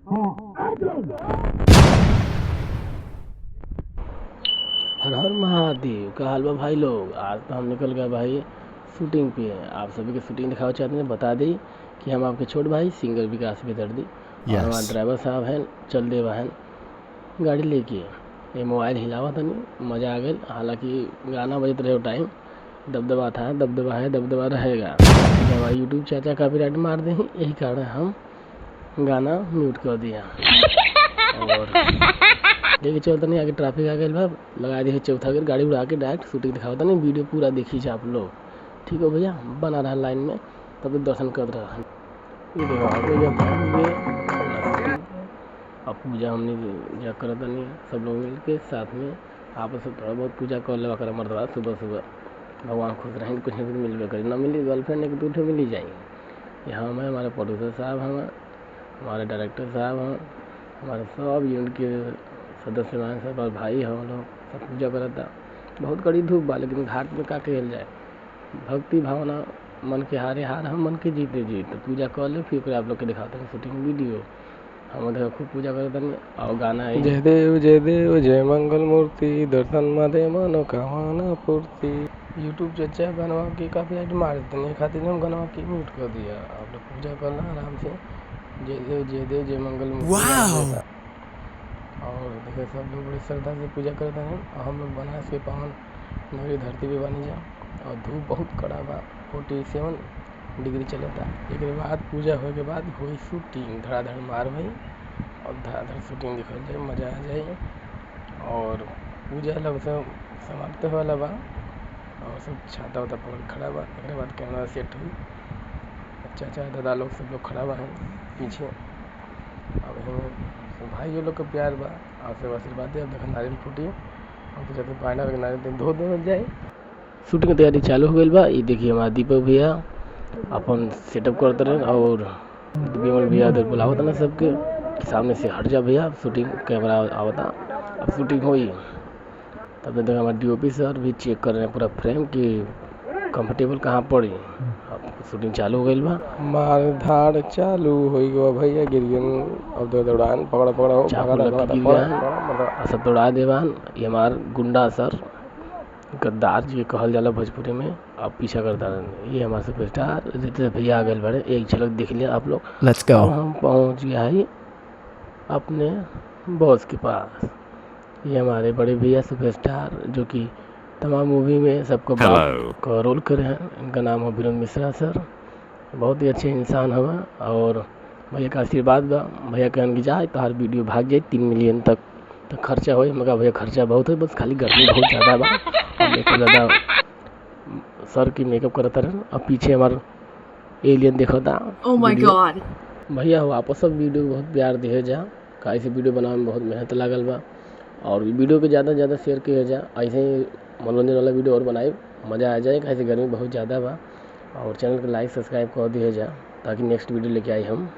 हर हर महादेव का हाल बा भाई लोग। आज तो हम निकल गए भाई शूटिंग पे। आप सभी को शूटिंग दिखाना चाहते हैं, बता दें कि हम आपके छोटे भाई सिंगर विकास बेदर्दी और हमारे ड्राइवर साहब हैं चल दे बहन गाड़ी लेके। ये मोबाइल हिलावा था नहीं, मज़ा आ गया। हालांकि गाना बजत रहे टाइम दबदबा था, दबदबा है, दबदबा रहेगा। हमारे यूट्यूब चाचा कॉपीराइट मार दे, यही कारण हम गाना म्यूट कर दिया। और लेके चलता नहीं, आगे ट्रैफिक आ गया बा, लगा दी चौथा गिर, गाड़ी उड़ा के डायरेक्ट शूटिंग दिखाता नहीं। वीडियो पूरा देखिए आप लोग, ठीक हो भैया। बना रहा लाइन में, तब तो दर्शन कर रहा है। ये देखो भैया शूटिंग अब पूजा हमने जा कर नहीं, सब लोग मिल के साथ में आपस में थोड़ा बहुत पूजा कर लेवा कर मर्दवा। सुबह सुबह भगवान खुश रहेंगे, कुछ नहीं मिलवे करें, ना मिली गर्लफ्रेंड एक दूठे मिल ही जाएंगे। यहाँ हमें हमारे प्रोड्यूसर साहब हैं, हमारे डायरेक्टर साहब हैं, हमारे सब यूनिट के सदस्य हैं, सब और भाई हम लोग सब पूजा करता। बहुत कड़ी धूप बा, लेकिन घाट में का कहल जाए, भक्ति भावना मन के हारे हार, हम मन के जीते जीत। तो पूजा कर ले, फिर आप लोग के दिखाते हैं शूटिंग वीडियो। हम देखो खूब पूजा करते हैं। और गाना है जय देव जय मंगल मूर्ति, दर्शन मदे मनोकामना पूर्ति। यूट्यूब चर्चा गाना की काफ़ी ऐड मार देते हैं, खातिर हम गाना की म्यूट कर दिया। आप लोग पूजा करना आराम से। जय देव जय मंगल मूर्ति। और देखिए सब लोग बड़ी श्रद्धा से पूजा करते हैं। और हम लोग बनारस के पावन नगरी धरती पे बनी जा। और धूप बहुत कड़ा बा, 47 डिग्री चलता। एक बाद पूजा हो के बाद हुई शूटिंग, धड़ाधड़ मार भई और धड़ाधड़ शूटिंग दिखल जाए, मज़ा आ जाए। और पूजा लग से समाप्त होला बा और सब छाता वाता पकड़ खड़ा बा। एक बाद कैमरा सेट हुई, चाचा दादा लोग सब लोग खड़ा बा हैं पीछे। अब हम भाई लोग का प्यार बा और सब आशीर्वाद दे। अब देखो नारियल फूटी और तो जाते पाना नारियल धो दो जाए। शूटिंग की तैयारी चालू हो गई बा। ये देखिए हमारा दीपक भैया अपन सेटअप करते रहे और विमल भैया इधर बुलावत ना सबके सामने से, हट जा भैया शूटिंग कैमरा आवता। अब शूटिंग हुई तब तक हमारे डीओपी सर भी चेक कर रहे हैं पूरा फ्रेम कि कंफर्टेबल कहाँ पड़ी। अब शूटिंग चालू हो गई बा, मार धाड़ चालू हो गया भैया, गिर गए। अब तो दौड़ान पकड़ा पकड़ा हो सब दौड़ा देवान। ये हमार गुंडा सर गद्दार जी कहल जाला भोजपुरी में। अब पीछा करता रहे। ये हमारे सुपरस्टार रितेश भैया आ गए बड़े, एक झलक देख लिया आप लोग। Let's go. हम पहुंच गया है अपने बॉस के पास। ये हमारे बड़े भैया सुपरस्टार जो कि तमाम मूवी में सबको बाप का रोल करे हैं। इनका नाम है विनोद मिश्रा सर। बहुत ही अच्छे इंसान हवा और भैया का आशीर्वाद बा। भैया कहन की जाए तो हर वीडियो भाग जाए 3 मिलियन तक तो खर्चा हो। मगर भैया खर्चा बहुत है, बस खाली गर्मी बहुत ज़्यादा बा और मेकअप ज़्यादा सर की मेकअप करता रहे। अब पीछे हमारा एलियन देखा था। ओह माय गॉड भैया हो आपस सब वीडियो बहुत प्यार दिए जा। कैसे वीडियो बनाने में बहुत मेहनत लागल बा और वीडियो को ज़्यादा से ज़्यादा शेयर किया जा। ऐसे ही मनोरंजन वाला वीडियो और बनाए, मज़ा आ जाए। कैसे गर्मी बहुत ज़्यादा बा और चैनल को लाइक सब्सक्राइब कर दिया जा ताकि नेक्स्ट वीडियो लेके आए हम।